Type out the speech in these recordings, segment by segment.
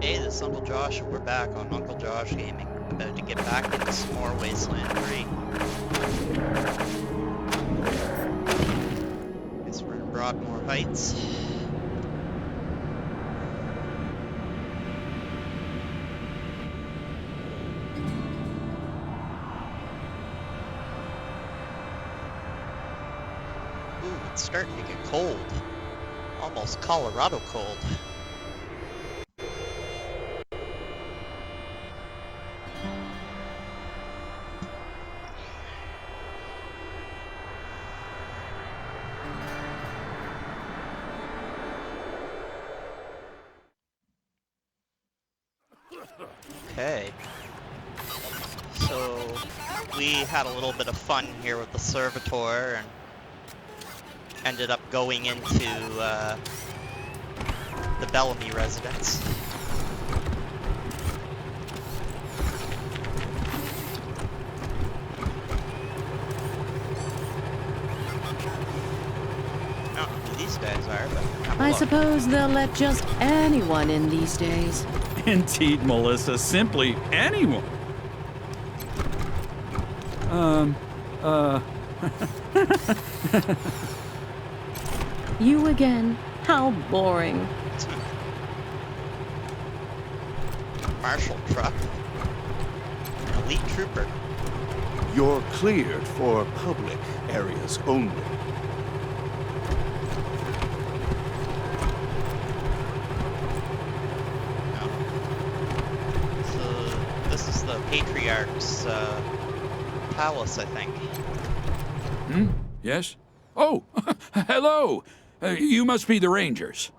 Hey, this is Uncle Josh, and we're back on Uncle Josh Gaming. About to get back into some more Wasteland 3. Guess we're in Broadmoor Heights. Ooh, it's starting to get cold. Almost Colorado cold. Okay, so we had a little bit of fun here with the servitor and ended up going into the Bellamy residence. I don't know who these guys are, but have a I look. suppose they'll let just anyone in these days. Indeed, Melissa, simply anyone. You again? How boring. Marshal truck. An elite trooper. You're cleared for public areas only. So this is the Patriarch's palace, I think. Hmm? Yes? Oh, hello. You must be the Rangers.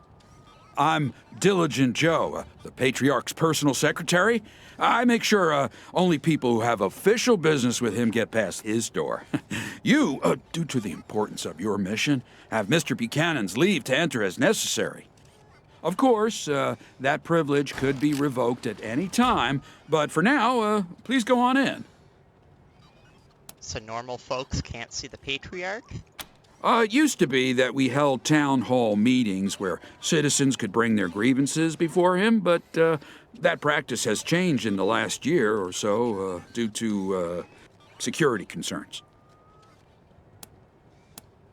I'm Diligent Joe, the Patriarch's personal secretary. I make sure only people who have official business with him get past his door. You, due to the importance of your mission, have Mr. Buchanan's leave to enter as necessary. Of course, that privilege could be revoked at any time, but for now, please go on in. So normal folks can't see the Patriarch? It used to be that we held town hall meetings where citizens could bring their grievances before him, but that practice has changed in the last year or so due to security concerns.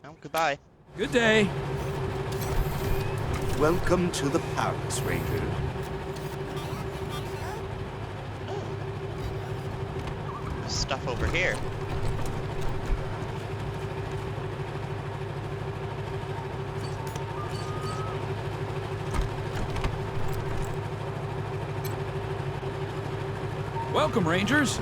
Oh, goodbye. Good day. Welcome to the palace, Ranger. There's stuff over here. Welcome, Rangers.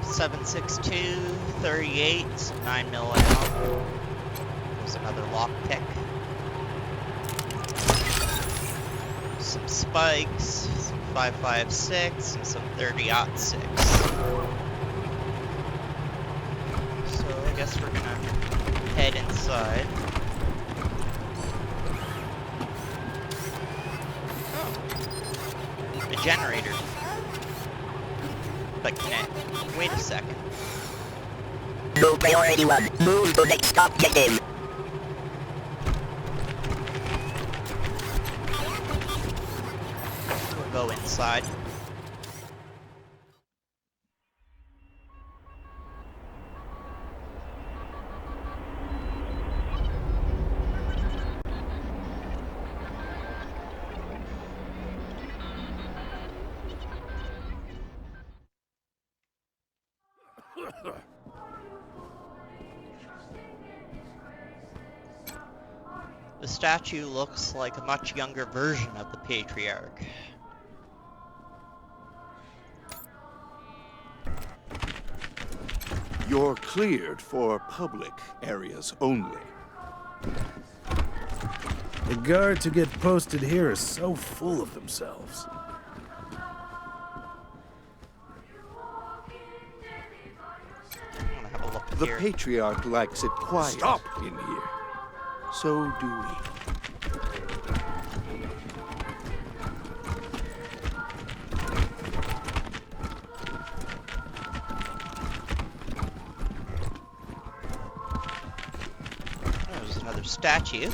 .762, 38, some 9mm ammo. There's another lockpick. Some spikes, some 5.56, and some 30-06. So I guess we're gonna head inside. Oh, a generator. But can it? Wait a second. Low priority 1. Move to next objective. We'll go inside. The statue looks like a much younger version of the Patriarch. You're cleared for public areas only. The guards who get posted here are so full of themselves. I'm gonna have a look The here. Patriarch likes it quiet Stop. in here. So do we. statue.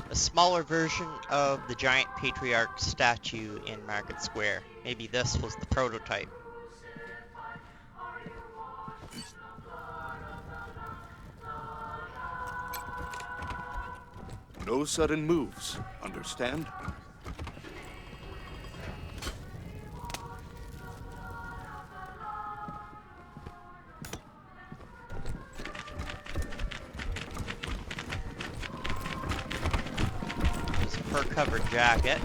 A smaller version of the giant Patriarch statue in Market Square. Maybe this was the prototype. No sudden moves, understand? There's a fur-covered jacket.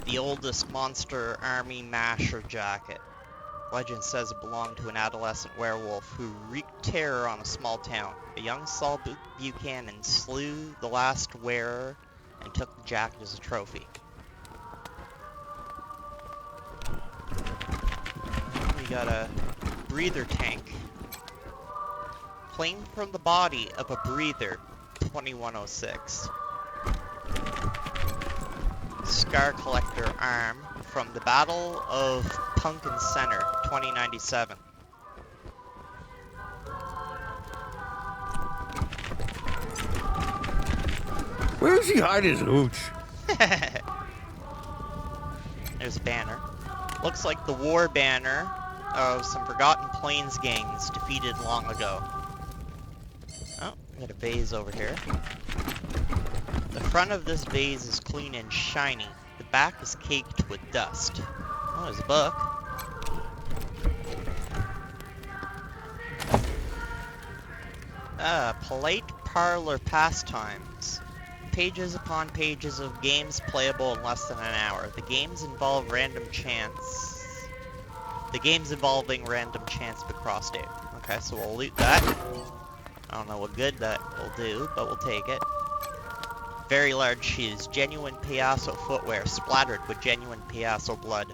The oldest monster army masher jacket. Legend says it belonged to an adolescent werewolf who wreaked terror on a small town. A young Saul Buchanan slew the last wearer and took the jacket as a trophy. We got a breather tank. Claimed from the body of a breather, 2106. Scar Collector arm from the Battle of Pumpkin Center, 2097. Where does he hide his hooch? There's a banner. Looks like the war banner of some Forgotten Plains gangs defeated long ago. Oh, we got a vase over here. The front of this vase is clean and shiny. The back is caked with dust. Oh, there's a book. Polite parlor pastimes. Pages upon pages of games playable in less than an hour. The games involving random chance but crossed out. Okay, so we'll loot that. I don't know what good that will do, but we'll take it. Very large shoes. Genuine Piasso footwear splattered with genuine Piasso blood.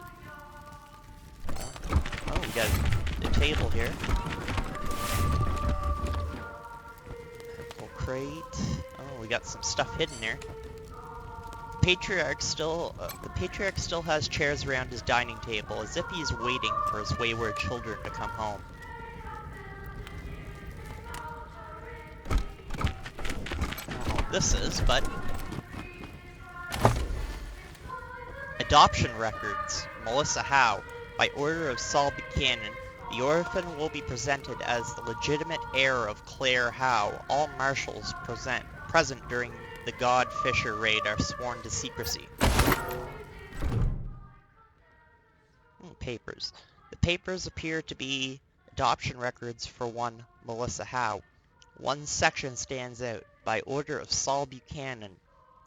Oh, we got a table here. Purple crate. Oh, we got some stuff hidden here. The Patriarch still has chairs around his dining table, as if he's waiting for his wayward children to come home. I don't know what this is, but adoption records. Melissa Howe. By order of Saul Buchanan, the orphan will be presented as the legitimate heir of Claire Howe. All marshals present during the God Fisher raid are sworn to secrecy. Papers. The papers appear to be adoption records for one Melissa Howe. One section stands out. By order of Saul Buchanan,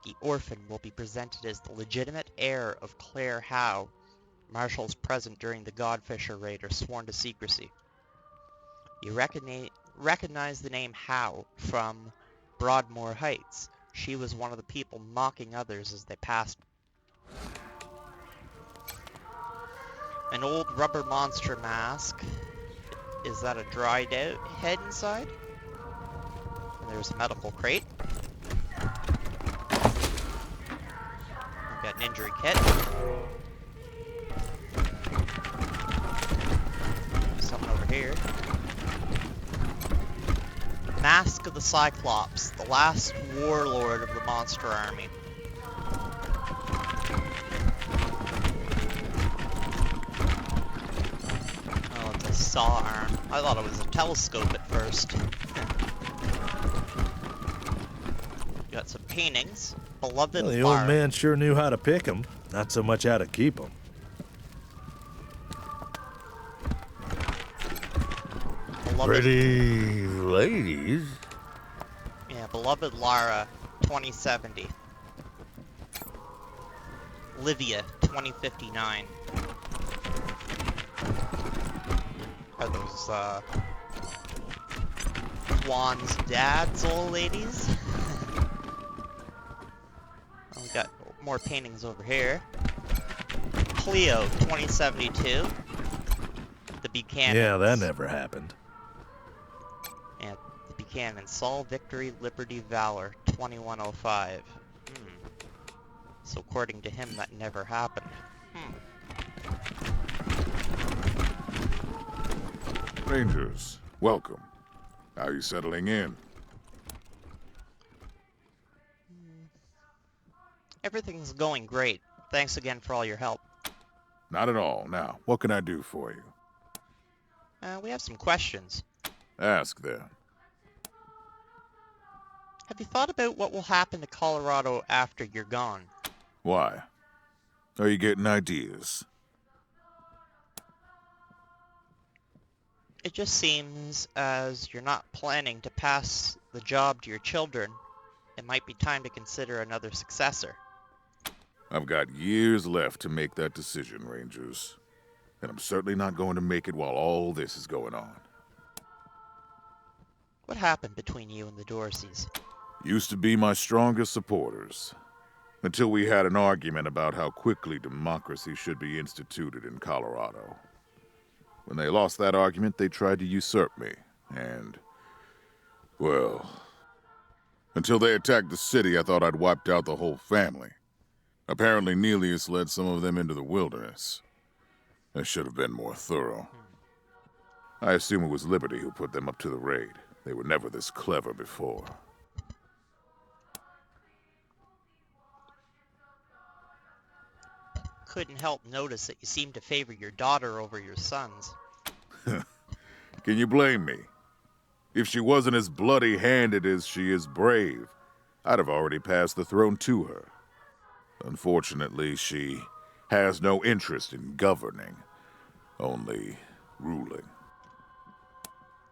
the orphan will be presented as the legitimate heir of Claire Howe. Marshals present during the Godfisher raid are sworn to secrecy. You recognize the name Howe from Broadmoor Heights. She was one of the people mocking others as they passed. An old rubber monster mask. Is that a dried out head inside? And there's a medical crate. We've got an injury kit. Something over here. Mask of the Cyclops, the last warlord of the monster army. Oh, it's a saw arm. I thought it was a telescope at first. Got some paintings. Beloved Well, the Lara. old man sure knew how to pick 'em, not so much how to keep 'em. Pretty ladies. Yeah, Beloved Lara, 2070. Livia, 2059. Are those, Juan's dad's old ladies? Oh, we got more paintings over here. Cleo, 2072. The Buchanan. Yeah, that never happened. And the Buchanan. Saul, Victory, Liberty, Valor, 2105. So according to him, that never happened. Rangers, welcome. How are you settling in? Everything's going great. Thanks again for all your help. Not at all. Now, what can I do for you? We have some questions. Ask then. Have you thought about what will happen to Colorado after you're gone? Why? Are you getting ideas? It just seems as you're not planning to pass the job to your children, it might be time to consider another successor. I've got years left to make that decision, Rangers. And I'm certainly not going to make it while all this is going on. What happened between you and the Dorseys? Used to be my strongest supporters. Until we had an argument about how quickly democracy should be instituted in Colorado. When they lost that argument, they tried to usurp me. And, well, until they attacked the city, I thought I'd wiped out the whole family. Apparently, Nelius led some of them into the wilderness. I should have been more thorough. I assume it was Liberty who put them up to the raid. They were never this clever before. Couldn't help notice that you seem to favor your daughter over your sons. Can you blame me? If she wasn't as bloody-handed as she is brave, I'd have already passed the throne to her. Unfortunately, she has no interest in governing, only ruling.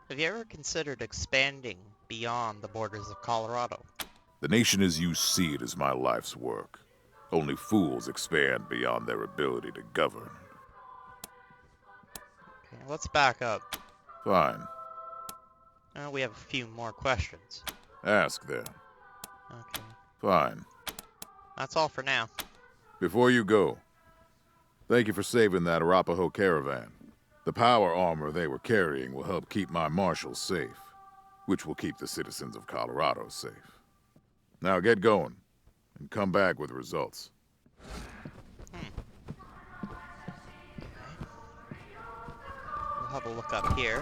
Have you ever considered expanding beyond the borders of Colorado? The nation as you see it is my life's work. Only fools expand beyond their ability to govern. Okay, let's back up. Fine. We have a few more questions. Ask then. Okay. Fine. That's all for now. Before you go, thank you for saving that Arapaho caravan. The power armor they were carrying will help keep my marshals safe, which will keep the citizens of Colorado safe. Now get going, and come back with results. We'll have a look up here.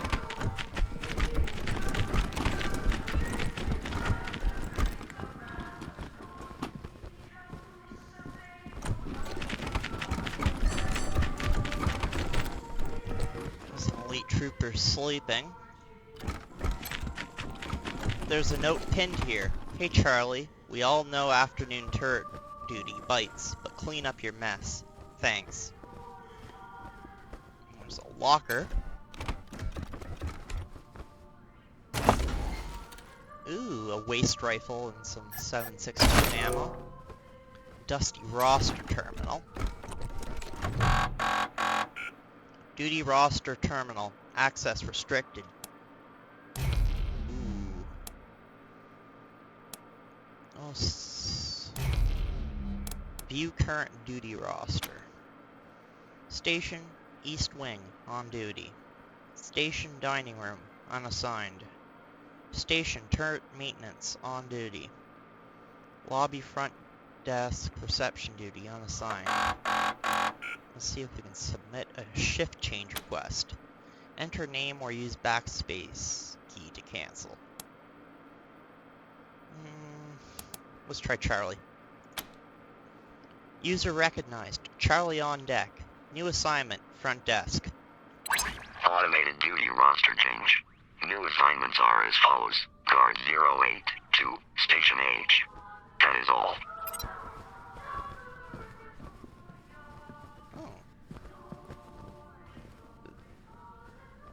There's an elite trooper sleeping. There's a note pinned here. Hey Charlie, we all know afternoon turret duty bites, but clean up your mess. Thanks. There's a locker. Ooh, a waste rifle and some 7.62 ammo. Dusty roster terminal. Duty roster terminal. Access restricted. Ooh. Oh, view current duty roster. Station East Wing on duty. Station dining room unassigned. Station turret maintenance on duty. Lobby front desk reception duty unassigned. Let's see if we can submit a shift change request. Enter name or use backspace key to cancel. Let's try Charlie. User recognized. Charlie on deck. New assignment, front desk. Automated duty roster change. New assignments are as follows. Guard 08 to Station H. That is all. Oh.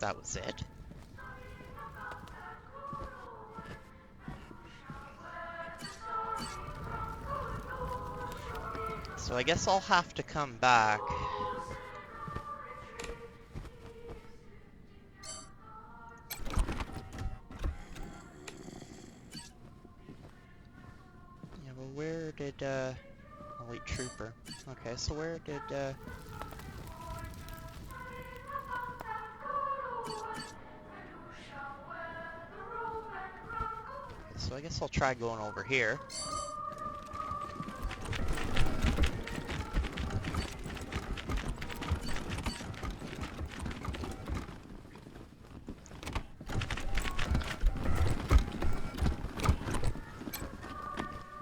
That was it? So I guess I'll have to come back. Yeah, but where did, elite trooper. Okay, so where did, so I guess I'll try going over here.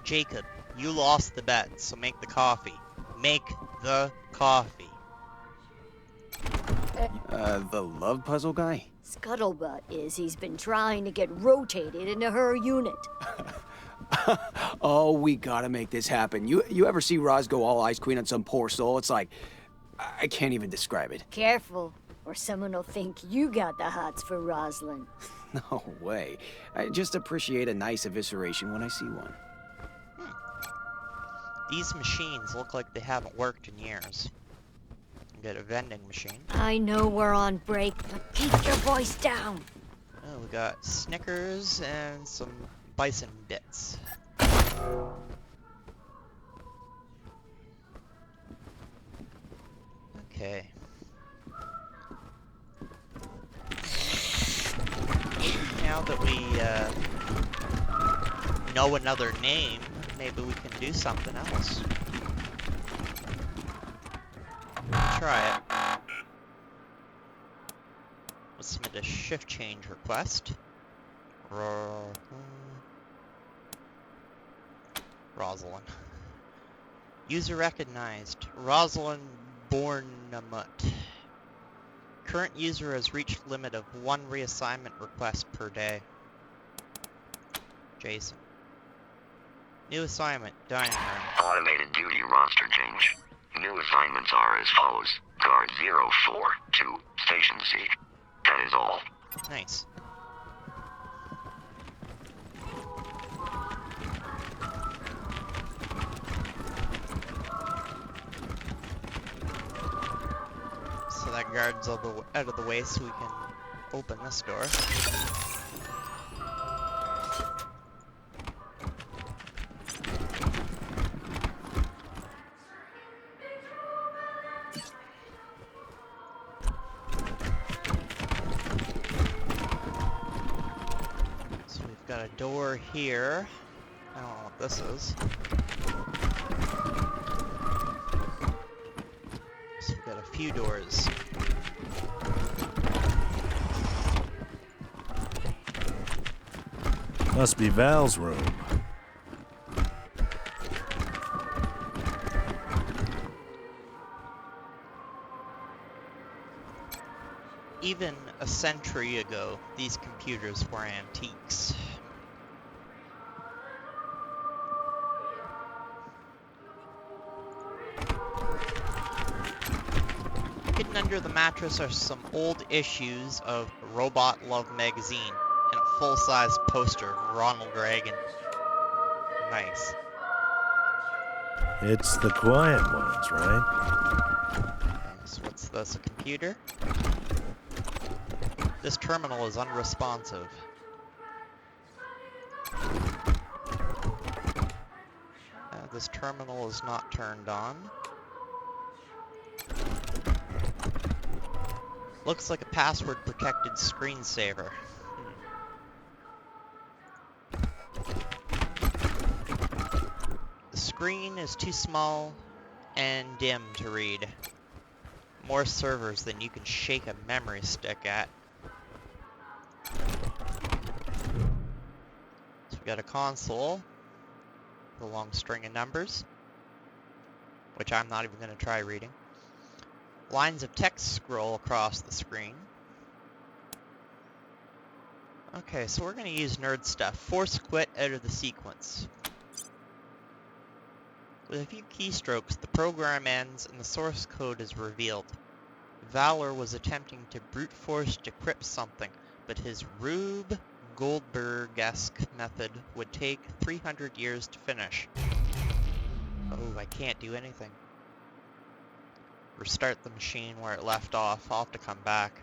Jacob, You lost the bet, so make the coffee. Make the coffee. The love puzzle guy? Scuttlebutt is he's been trying to get rotated into her unit. Oh, we gotta make this happen. You ever see Roz go all Ice Queen on some poor soul? It's like, I can't even describe it. Careful, or someone will think you got the hots for Rosalind. No way. I just appreciate a nice evisceration when I see one. These machines look like they haven't worked in years. Get a vending machine. I know we're on break, but keep your voice down. Oh, we got Snickers and some bison bits. Okay. Now that we know another name, maybe we can do something else. Try it. We'll submit a shift change request. Rosalind. User recognized. Rosalind Bornamut. Current user has reached limit of 1 reassignment request per day. Jason. New assignment, dining room. Automated duty roster change. New assignments are as follows. Guard 04 to Station C. That is all. Nice. So that guard's out of the way so we can open this door. Got a door here. I don't know what this is. So we've got a few doors. Must be Val's room. Even a century ago, these computers were antiques. Hidden under the mattress are some old issues of Robot Love magazine and a full-size poster of Ronald Reagan. Nice. It's the quiet ones, right? So what's this, a computer? This terminal is unresponsive. This terminal is not turned on. Looks like a password-protected screensaver. The screen is too small and dim to read. More servers than you can shake a memory stick at. So we got a console with a long string of numbers, which I'm not even going to try reading. Lines of text scroll across the screen. Okay, so we're going to use nerd stuff. Force quit out of the sequence. With a few keystrokes, the program ends and the source code is revealed. Valor was attempting to brute force decrypt something, but his Rube Goldberg-esque method would take 300 years to finish. Oh, I can't do anything. Restart the machine where it left off. I'll have to come back.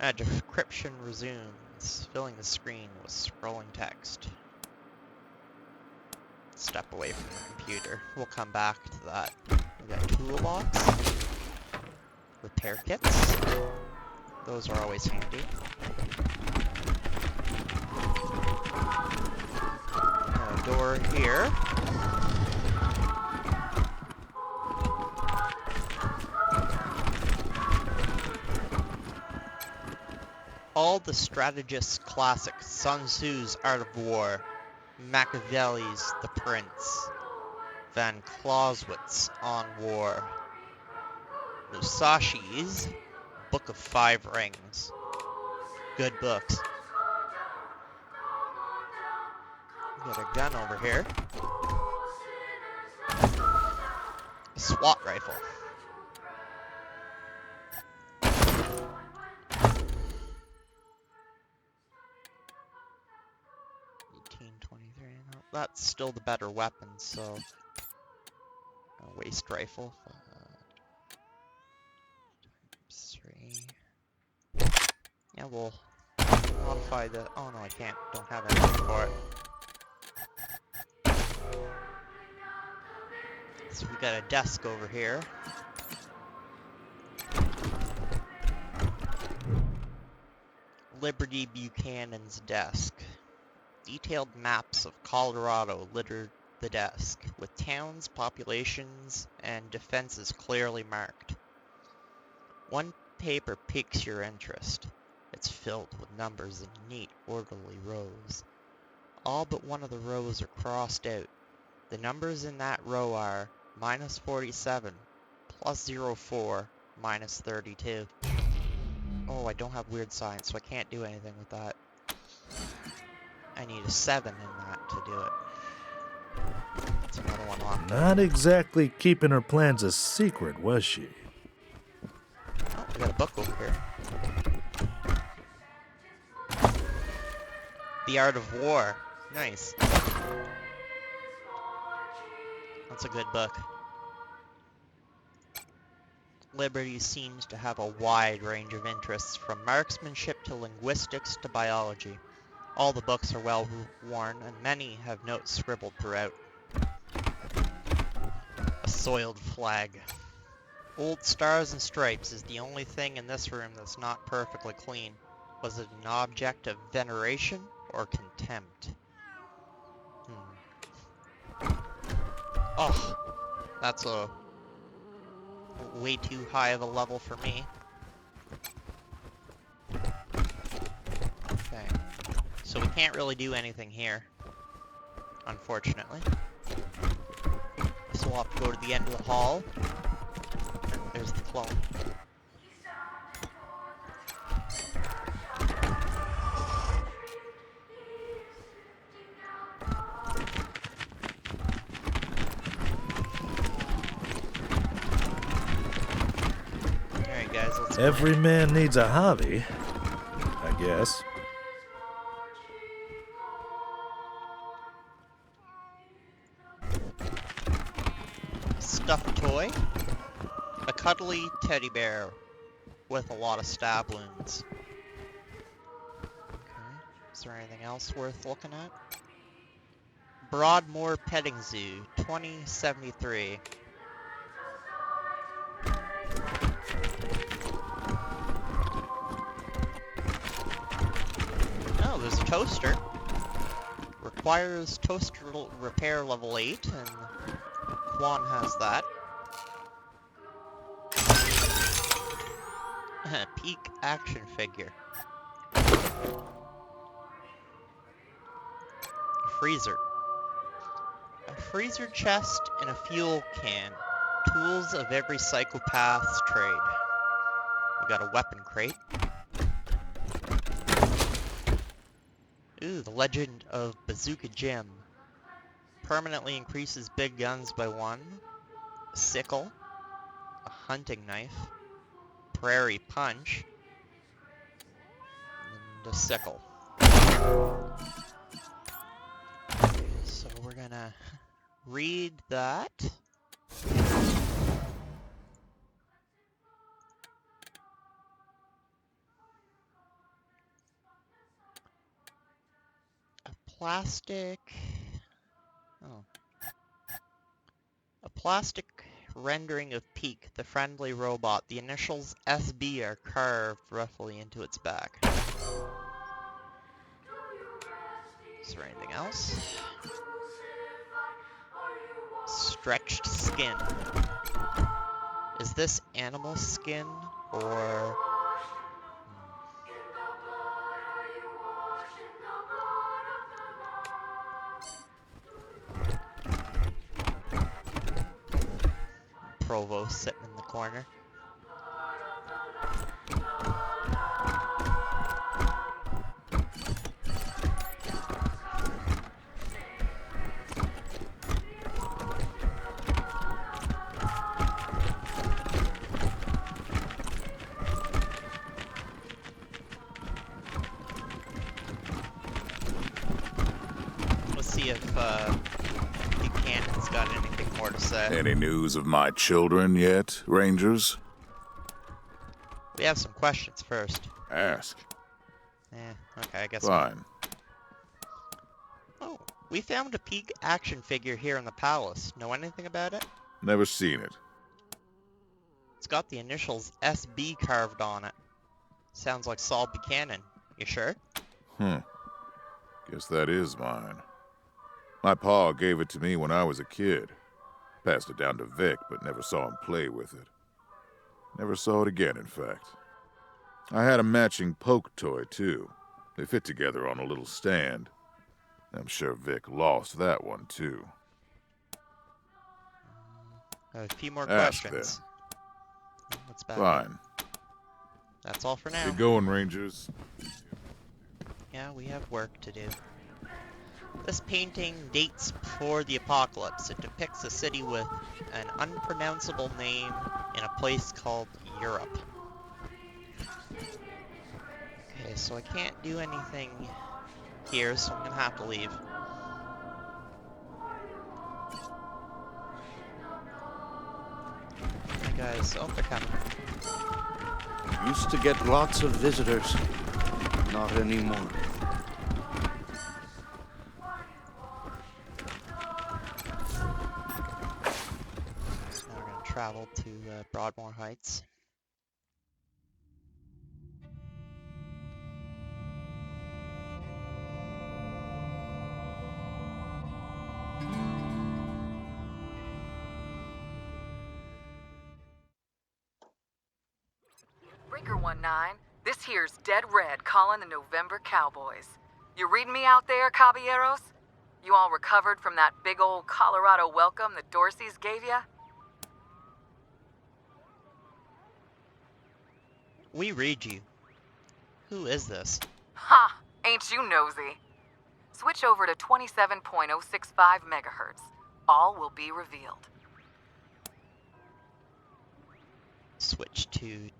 Decryption resumes, filling the screen with scrolling text. Step away from the computer. We'll come back to that. We got toolbox. Repair kits. Those are always handy. A door here. All the strategist's classics, Sun Tzu's Art of War, Machiavelli's The Prince, Van Clausewitz on War. Musashi's Book of Five Rings. Good books. Got a gun over here. A SWAT rifle. That's still the better weapon, so a waist rifle. Three. Yeah, we'll modify the. Oh no, I can't. Don't have anything for it. So we got a desk over here. Liberty Buchanan's desk. Detailed maps of Colorado littered the desk, with towns, populations, and defenses clearly marked. One paper piques your interest. It's filled with numbers in neat, orderly rows. All but one of the rows are crossed out. The numbers in that row are -47, +04, -32. Oh, I don't have weird science, so I can't do anything with that. I need a 7 in that to do it. That's another one off. Not exactly keeping her plans a secret, was she? Oh, I got a book over here. The Art of War. Nice. That's a good book. Liberty seems to have a wide range of interests, from marksmanship to linguistics to biology. All the books are well worn, and many have notes scribbled throughout. A soiled flag. Old Stars and Stripes is the only thing in this room that's not perfectly clean. Was it an object of veneration or contempt? Oh, that's a way too high of a level for me. Okay. So we can't really do anything here, unfortunately. So we'll have to go to the end of the hall. And there's the clone. Alright guys, let's go. Every man needs a hobby, I guess. Stuffed toy. A cuddly teddy bear with a lot of stab wounds. Okay. Is there anything else worth looking at? Broadmoor Petting Zoo, 2073. Oh, there's a toaster. Requires toaster repair level 8, and Juan has that. Peak action figure. Freezer. A freezer chest and a fuel can. Tools of every psychopath's trade. We got a weapon crate. Ooh, the Legend of Bazooka Jim. Permanently increases big guns by 1. A sickle. A hunting knife. Prairie punch. And a sickle. So we're gonna read that. Plastic. Oh. A plastic rendering of Peak, the friendly robot. The initials SB are carved roughly into its back. Is there anything else? Stretched skin. Is this animal skin or... provost sitting in the corner. Let's see if Buchanan's got anything more to say. Any news of my children yet, Rangers? We have some questions first. Ask. Okay, I guess. Fine. Oh, we found a peak action figure here in the palace. Know anything about it? Never seen it. It's got the initials SB carved on it. Sounds like Saul Buchanan. You sure? Guess that is mine. My pa gave it to me when I was a kid. Passed it down to Vic, but never saw him play with it. Never saw it again, in fact. I had a matching poke toy, too. They fit together on a little stand. I'm sure Vic lost that one, too. A few more Ask questions. What's back? Fine. That's all for now. Get going, Rangers. Yeah, we have work to do. This painting dates before the apocalypse. It depicts a city with an unpronounceable name in a place called Europe. Okay, so I can't do anything here, so I'm gonna have to leave. Hey guys, oh, they're coming. Used to get lots of visitors. Not anymore. So now we're gonna travel to Broadmoor Heights. Breaker 19, this here's Dead Red calling the November Cowboys. You reading me out there, caballeros? You all recovered from that big old Colorado welcome the Dorseys gave ya? We read you. Who is this? Ha! Ain't you nosy? Switch over to 27.065 megahertz. All will be revealed. Switch to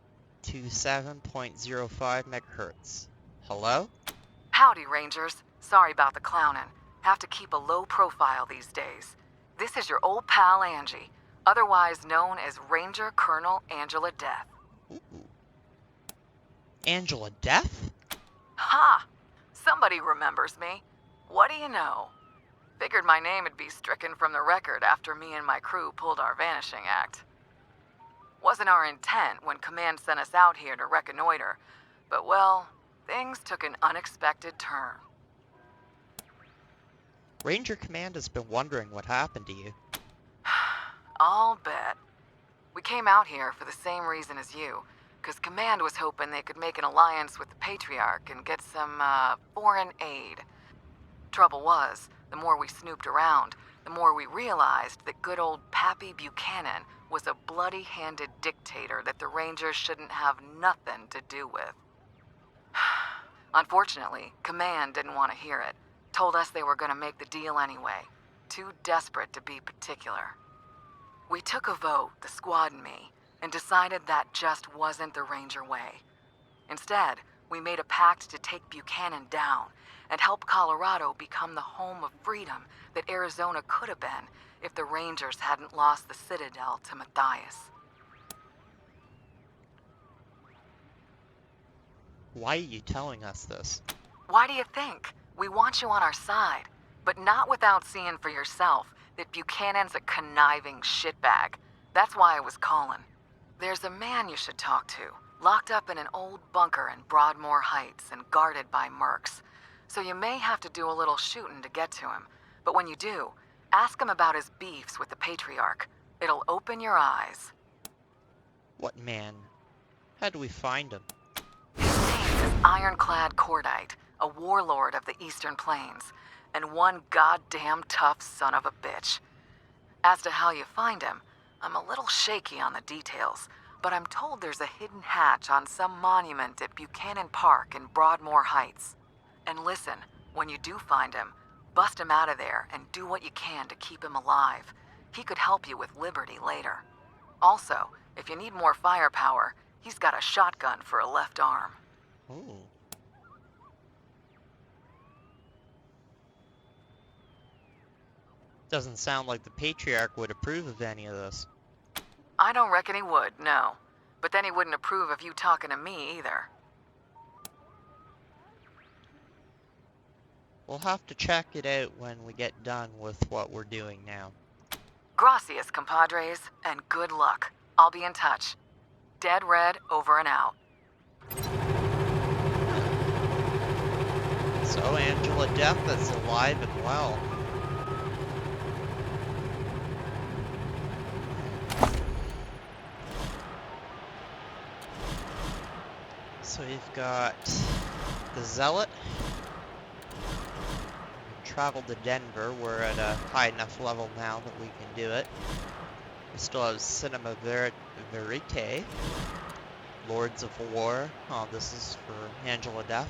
27.05 megahertz. Hello? Howdy, Rangers. Sorry about the clowning. Have to keep a low profile these days. This is your old pal Angie, otherwise known as Ranger Colonel Angela Deth. Ooh. Angela Deth? Ha! Somebody remembers me. What do you know? Figured my name would be stricken from the record after me and my crew pulled our vanishing act. Wasn't our intent when Command sent us out here to reconnoiter, but well, things took an unexpected turn. Ranger Command has been wondering what happened to you. I'll bet. We came out here for the same reason as you, because Command was hoping they could make an alliance with the Patriarch and get some, foreign aid. Trouble was, the more we snooped around, the more we realized that good old Pappy Buchanan was a bloody-handed dictator that the Rangers shouldn't have nothing to do with. Unfortunately, Command didn't want to hear it. Told us they were going to make the deal anyway. Too desperate to be particular. We took a vote, the squad and me, and decided that just wasn't the Ranger way. Instead, we made a pact to take Buchanan down and help Colorado become the home of freedom that Arizona could have been if the Rangers hadn't lost the Citadel to Matthias. Why are you telling us this? Why do you think? We want you on our side, but not without seeing for yourself that Buchanan's a conniving shitbag. That's why I was calling. There's a man you should talk to, locked up in an old bunker in Broadmoor Heights and guarded by mercs. So you may have to do a little shooting to get to him. But when you do, ask him about his beefs with the Patriarch. It'll open your eyes. What man? How do we find him? His name is Ironclad Cordite, a warlord of the Eastern Plains, and one goddamn tough son of a bitch. As to how you find him, I'm a little shaky on the details, but I'm told there's a hidden hatch on some monument at Buchanan Park in Broadmoor Heights. And listen, when you do find him, bust him out of there and do what you can to keep him alive. He could help you with Liberty later. Also, if you need more firepower, he's got a shotgun for a left arm. Ooh. Doesn't sound like the Patriarch would approve of any of this. I don't reckon he would, no. But then he wouldn't approve of you talking to me either. We'll have to check it out when we get done with what we're doing now. Gracias, compadres, and good luck. I'll be in touch. Dead Red over and out. So Angela Deth is alive and well. So we've got the Zealot. Traveled to Denver. We're at a high enough level now that we can do it. We still have Cinema Verite. Lords of War. Oh, this is for Angela Deth.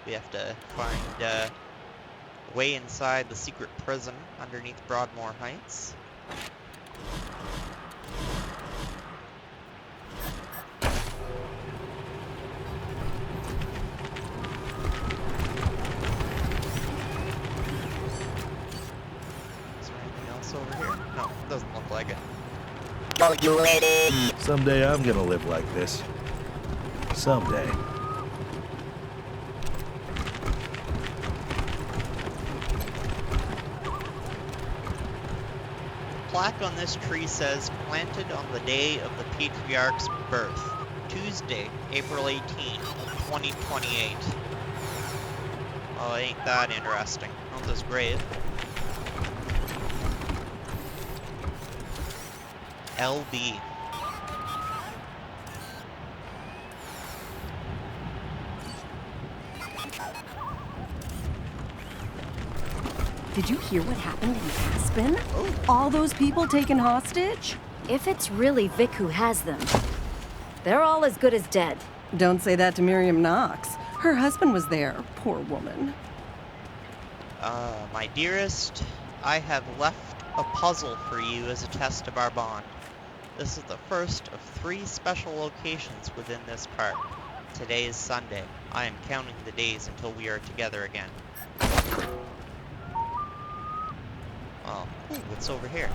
We have to find a way inside the secret prison underneath Broadmoor Heights. Over here? No, doesn't look like it. Are you ready? Someday I'm gonna live like this. Someday. The plaque on this tree says, planted on the day of the Patriarch's birth, Tuesday, April 18, 2028. Oh, ain't that interesting. On this grave. LB. Did you hear what happened in Aspen? All those people taken hostage? If it's really Vic who has them, they're all as good as dead. Don't say that to Miriam Knox. Her husband was there, poor woman. My dearest, I have left a puzzle for you as a test of our bond. This is the first of 3 special locations within this park. Today is Sunday. I am counting the days until we are together again. Oh, ooh, what's over here?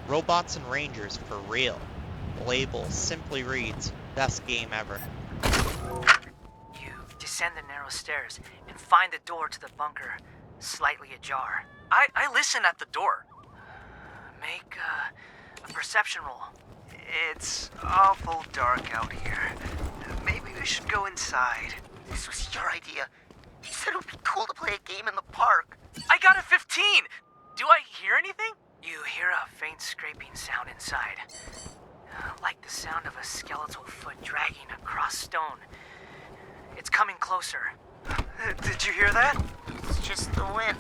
Robots and Rangers for real. The label simply reads, best game ever. You descend the narrow stairs and find the door to the bunker slightly ajar. I listen at the door. Make a perception roll. It's awful dark out here. Maybe we should go inside. This was your idea. You said it would be cool to play a game in the park. I got a 15! Do I hear anything? You hear a faint scraping sound inside. Like the sound of a skeletal foot dragging across stone. It's coming closer. Did you hear that? It's just the wind.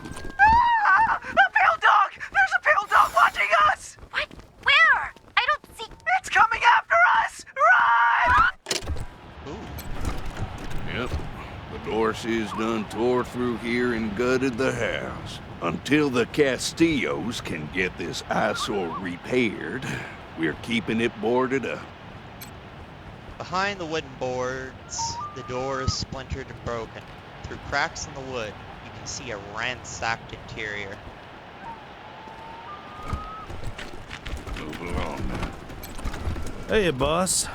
Ah! A pale dog! There's a pale dog watching us! What? Where? I don't see... It's coming after us! Run! Yep. The Dorseys done tore through here and gutted the house. Until the Castillos can get this eyesore repaired, we're keeping it boarded up. Behind the wooden boards, the door is splintered and broken. Through cracks in the wood, you can see a ransacked interior. Move along now. Hey, boss.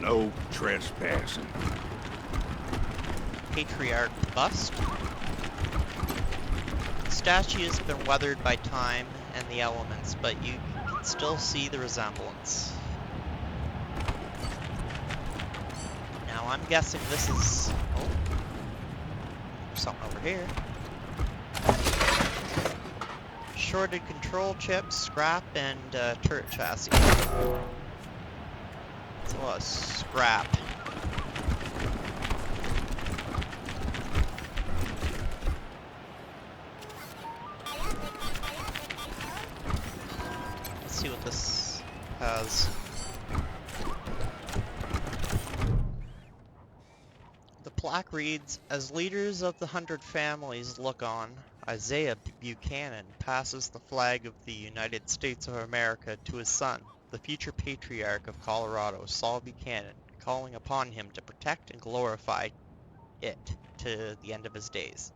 No trespassing. Patriarch bust. The statue has been weathered by time and the elements, but you can still see the resemblance. Now I'm guessing this is... oh, something over here. Shorted control chips, scrap, and turret chassis. It's a lot of scrap. Let's see what this has. The plaque reads, "As leaders of the 100 families look on, Isaiah Buchanan passes the flag of the United States of America to his son, the future Patriarch of Colorado, Saul Buchanan, calling upon him to protect and glorify it to the end of his days."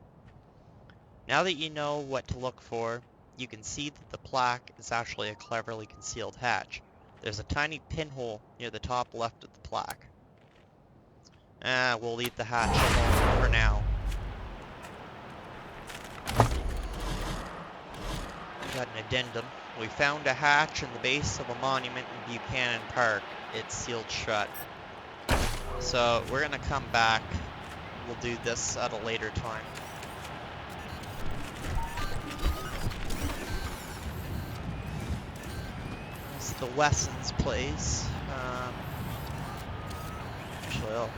Now that you know what to look for, you can see that the plaque is actually a cleverly concealed hatch. There's a tiny pinhole near the top left of the plaque. We'll leave the hatch alone for now. We got an addendum. We found a hatch in the base of a monument in Buchanan Park. It's sealed shut. So we're gonna come back. We'll do this at a later time. It's the Wessons' place. Actually, I'll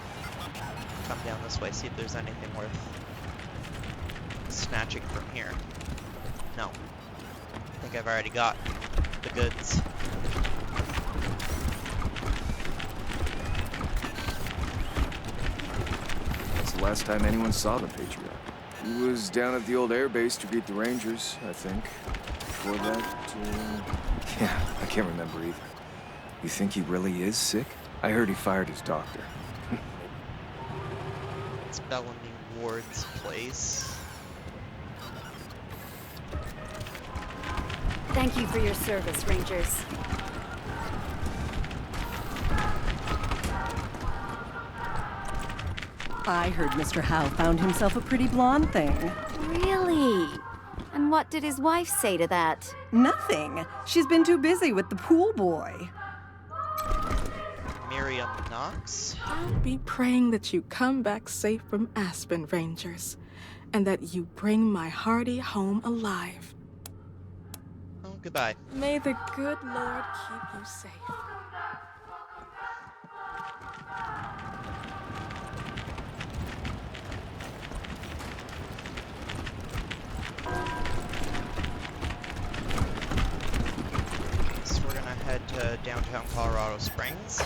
come down this way, see if there's anything worth snatching from here. No. I think I've already got the goods. That's the last time anyone saw the Patriarch. He was down at the old airbase to greet the Rangers, I think. Before that, yeah, I can't remember either. You think he really is sick? I heard he fired his doctor. It's Bellamy Ward's place. Thank you for your service, Rangers. I heard Mr. Howe found himself a pretty blonde thing. Really? And what did his wife say to that? Nothing. She's been too busy with the pool boy. Miriam Knox. I'll be praying that you come back safe from Aspen, Rangers, and that you bring my Hardy home alive. Oh, goodbye. May the good Lord keep you safe. So we're gonna head to downtown Colorado Springs.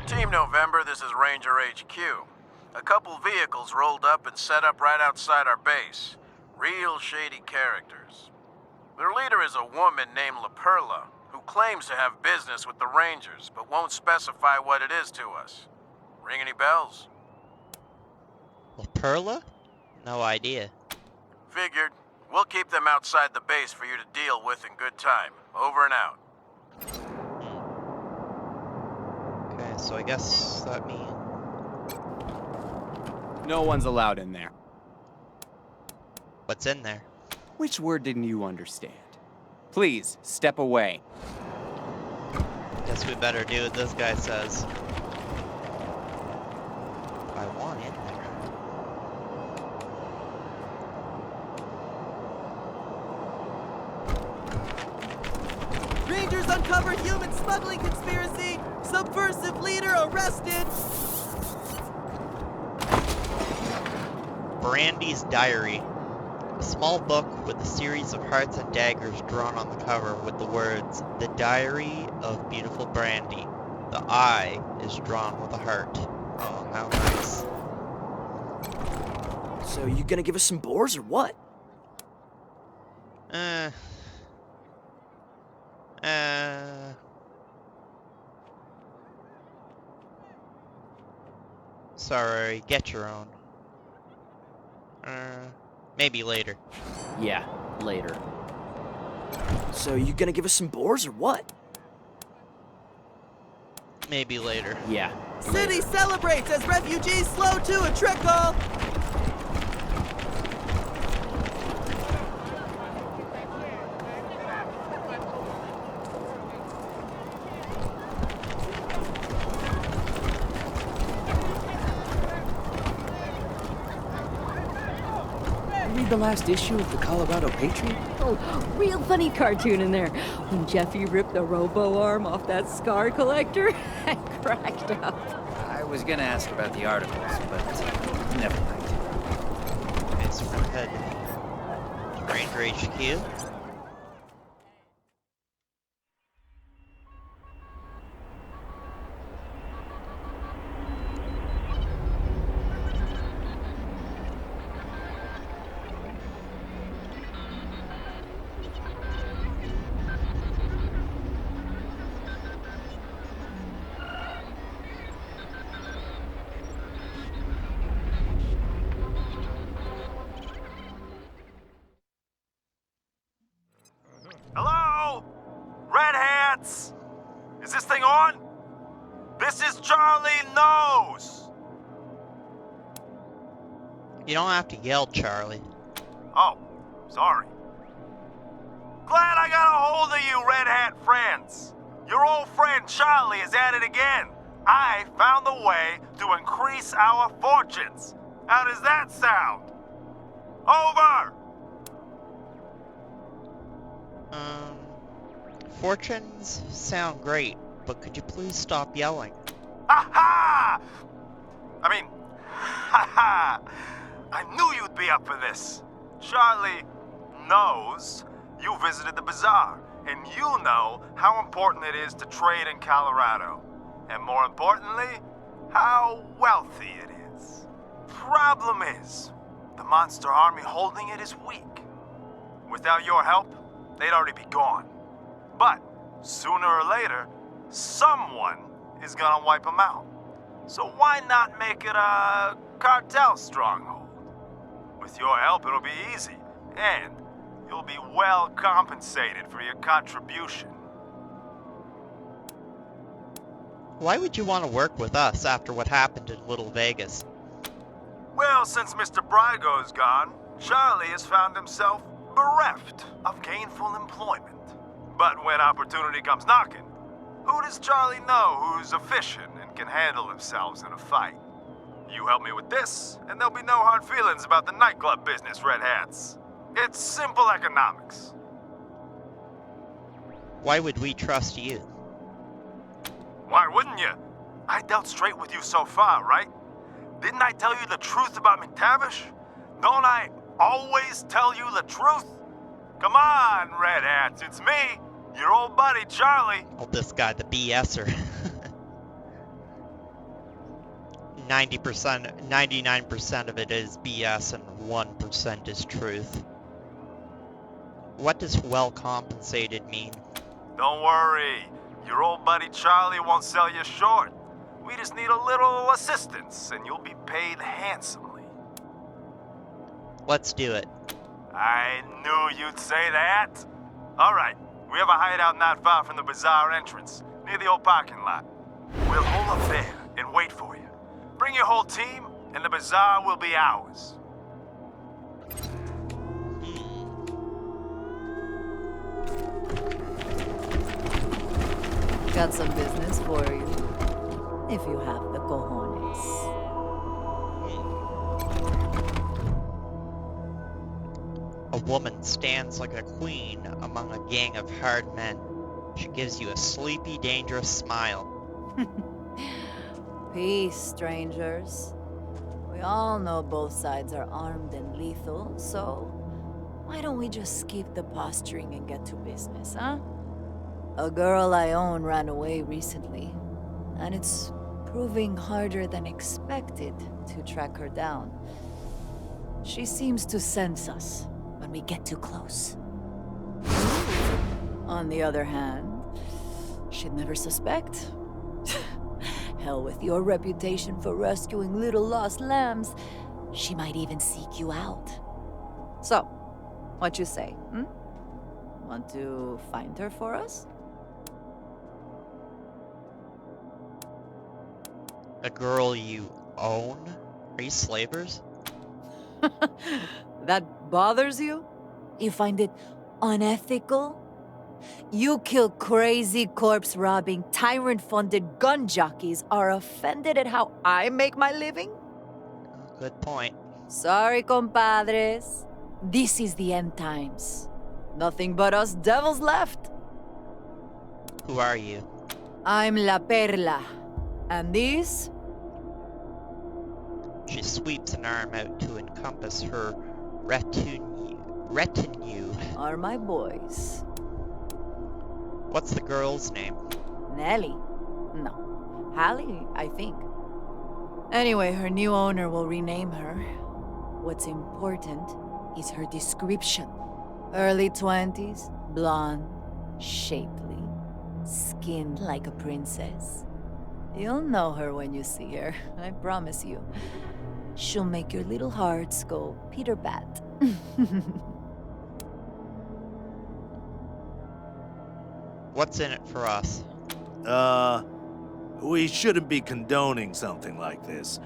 Team November, this is Ranger HQ. A couple vehicles rolled up and set up right outside our base. Real shady characters. Their leader is a woman named Perla, who claims to have business with the Rangers, but won't specify what it is to us. Ring any bells? Perla? No idea. Figured. We'll keep them outside the base for you to deal with in good time. Over and out. Okay, so I guess that means... No one's allowed in there. What's in there? Which word didn't you understand? Please, step away. Guess we better do what this guy says. I want in there. Rangers uncover human smuggling conspiracy! Subversive leader arrested! Brandy's Diary. A small book with a series of hearts and daggers drawn on the cover with the words, "The Diary of Beautiful Brandy." The I is drawn with a heart. Oh, how nice. So you gonna give us some boars or what? Sorry, get your own. Maybe later. Yeah, later. So you gonna give us some boars or what? Maybe later. Yeah. City celebrates as refugees slow to a trickle! the last issue of the Colorado Patriot? Oh, real funny cartoon in there. When Jeffy ripped the robo arm off that scar collector, I cracked up. I was gonna ask about the articles, but never mind. Okay, so we're heading to Ranger HQ. Hello? Red Hats? Is this thing on? This is Charlie Nose! You don't have to yell, Charlie. Oh, sorry. Glad I got a hold of you, Red Hat friends. Your old friend Charlie is at it again. I found a way to increase our fortunes. How does that sound? Over! Fortunes sound great, but could you please stop yelling? Ha-ha! Ha-ha! I knew you'd be up for this. Charlie knows you visited the bazaar, and you know how important it is to trade in Colorado. And more importantly, how wealthy it is. Problem is, the monster army holding it is weak. Without your help, they'd already be gone. But sooner or later, someone is gonna wipe them out. So why not make it a cartel stronghold? With your help, it'll be easy, and you'll be well compensated for your contribution. Why would you want to work with us after what happened in Little Vegas? Well, since Mr. Brygo's gone, Charlie has found himself bereft of gainful employment. But when opportunity comes knocking, who does Charlie know who's efficient and can handle themselves in a fight? You help me with this, and there'll be no hard feelings about the nightclub business, Red Hats. It's simple economics. Why would we trust you? Why wouldn't you? I dealt straight with you so far, right? Didn't I tell you the truth about McTavish? Don't I always tell you the truth? Come on, Red Hats, it's me, your old buddy Charlie. Oh, this guy, the BSer. 99% of it is BS and 1% is truth. What does well compensated mean? Don't worry, your old buddy Charlie won't sell you short. We just need a little assistance and you'll be paid handsomely. Let's do it. I knew you'd say that. All right, we have a hideout not far from the bazaar entrance, near the old parking lot. We'll hold up there and wait for you. Bring your whole team, and the bazaar will be ours. Got some business for you, if you have the cojones. A woman stands like a queen among a gang of hard men. She gives you a sleepy, dangerous smile. Peace, strangers. We all know both sides are armed and lethal, so why don't we just skip the posturing and get to business, huh? A girl I own ran away recently, and it's proving harder than expected to track her down. She seems to sense us when we get too close. On the other hand, she'd never suspect. Hell, with your reputation for rescuing little lost lambs, she might even seek you out. So, what you say, Want to find her for us? A girl you own? Are you slavers? That bothers you? You find it unethical? You kill crazy corpse-robbing, tyrant-funded gun jockeys are offended at how I make my living? Good point. Sorry, compadres. This is the end times. Nothing but us devils left. Who are you? I'm La Perla. And these? She sweeps an arm out to encompass her retinue. Are my boys. What's the girl's name? Nellie? No. Hallie, I think. Anyway, her new owner will rename her. What's important is her description. Early 20s, blonde, shapely, skin like a princess. You'll know her when you see her, I promise you. She'll make your little hearts go Peter-Pat. What's in it for us? We shouldn't be condoning something like this.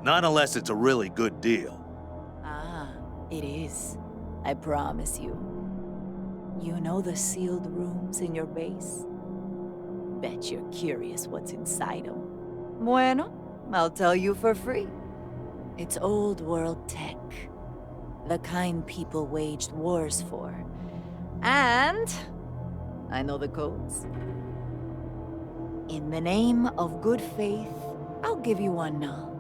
Not unless it's a really good deal. Ah, it is. I promise you. You know the sealed rooms in your base? Bet you're curious what's inside them. Bueno, I'll tell you for free. It's old world tech. The kind people waged wars for. And I know the codes. In the name of good faith, I'll give you one now.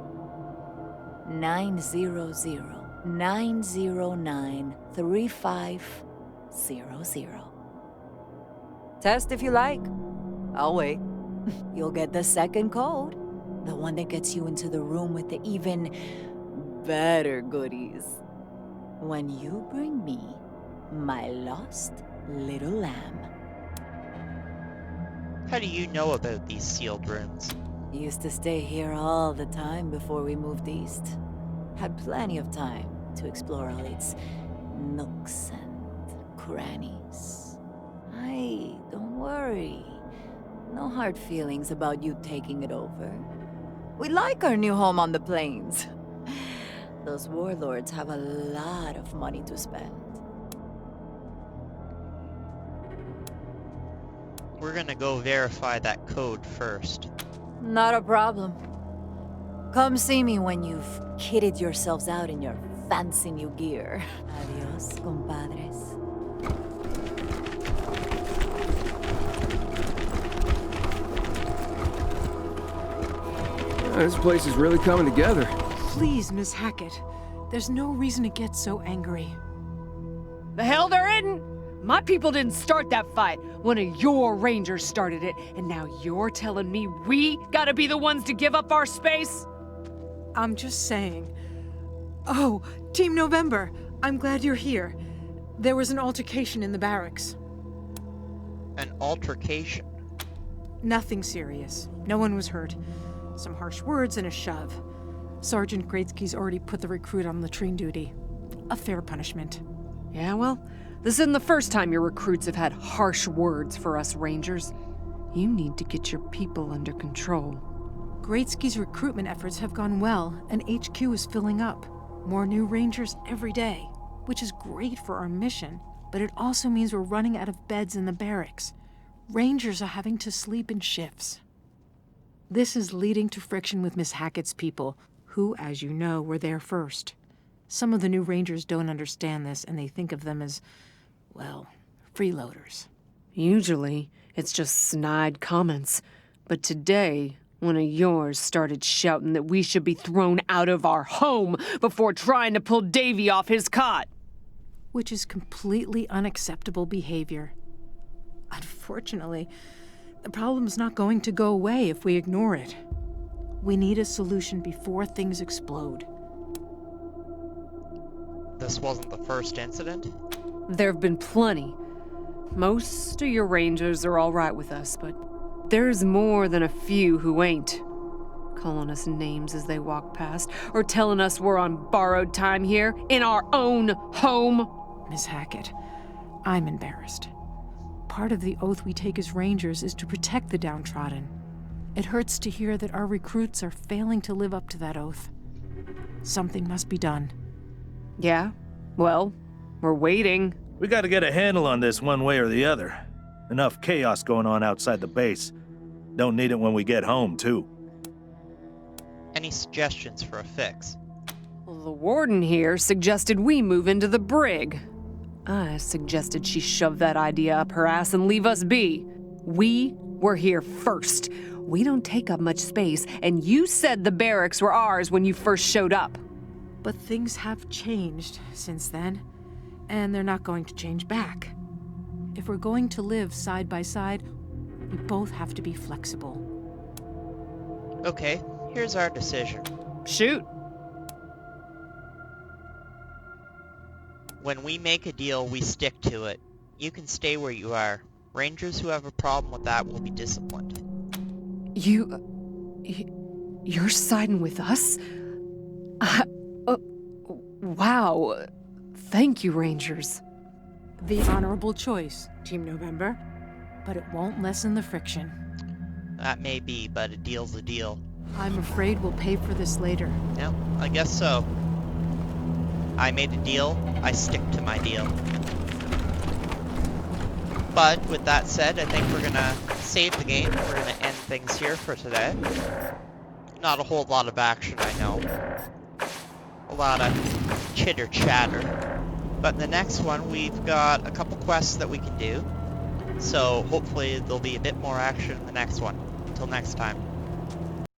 900-909-3500. Test if you like. I'll wait. You'll get the second code. The one that gets you into the room with the even better goodies. When you bring me my lost little lamb. How do you know about these sealed rooms? Used to stay here all the time before we moved east. Had plenty of time to explore all its nooks and crannies. Don't worry. No hard feelings about you taking it over. We like our new home on the plains. Those warlords have a lot of money to spend. We're gonna go verify that code first. Not a problem. Come see me when you've kitted yourselves out in your fancy new gear. Adios, compadres. This place is really coming together. Please, Miss Hackett. There's no reason to get so angry. The hell there isn't! My people didn't start that fight. One of your rangers started it, and now you're telling me we gotta be the ones to give up our space? I'm just saying. Oh, Team November, I'm glad you're here. There was an altercation in the barracks. An altercation? Nothing serious. No one was hurt. Some harsh words and a shove. Sergeant Greatsky's already put the recruit on latrine duty. A fair punishment. Yeah, well, this isn't the first time your recruits have had harsh words for us Rangers. You need to get your people under control. Greatsky's recruitment efforts have gone well, and HQ is filling up. More new Rangers every day, which is great for our mission, but it also means we're running out of beds in the barracks. Rangers are having to sleep in shifts. This is leading to friction with Miss Hackett's people, who, as you know, were there first. Some of the new Rangers don't understand this, and they think of them as, well, freeloaders. Usually, it's just snide comments. But today, one of yours started shouting that we should be thrown out of our home before trying to pull Davy off his cot. Which is completely unacceptable behavior. Unfortunately, the problem's not going to go away if we ignore it. We need a solution before things explode. This wasn't the first incident? There have been plenty. Most of your Rangers are all right with us, but there's more than a few who ain't. Calling us names as they walk past, or telling us we're on borrowed time here, in our own home. Miss Hackett, I'm embarrassed. Part of the oath we take as Rangers is to protect the downtrodden. It hurts to hear that our recruits are failing to live up to that oath. Something must be done. Yeah? Well, we're waiting. We gotta get a handle on this one way or the other. Enough chaos going on outside the base. Don't need it when we get home, too. Any suggestions for a fix? Well, the warden here suggested we move into the brig. I suggested she shove that idea up her ass and leave us be. We were here first. We don't take up much space, and you said the barracks were ours when you first showed up. But things have changed since then, and they're not going to change back. If we're going to live side by side, we both have to be flexible. Okay, here's our decision. Shoot. When we make a deal, we stick to it. You can stay where you are. Rangers who have a problem with that will be disciplined. You're siding with us? Wow. Thank you, Rangers. The honorable choice, Team November. But it won't lessen the friction. That may be, but a deal's a deal. I'm afraid we'll pay for this later. Yep, I guess so. I made a deal, I stick to my deal. But with that said, I think we're gonna save the game. We're gonna end things here for today. Not a whole lot of action, I know. A lot of chitter chatter. But in the next one, we've got a couple quests that we can do. So hopefully there'll be a bit more action in the next one. Until next time.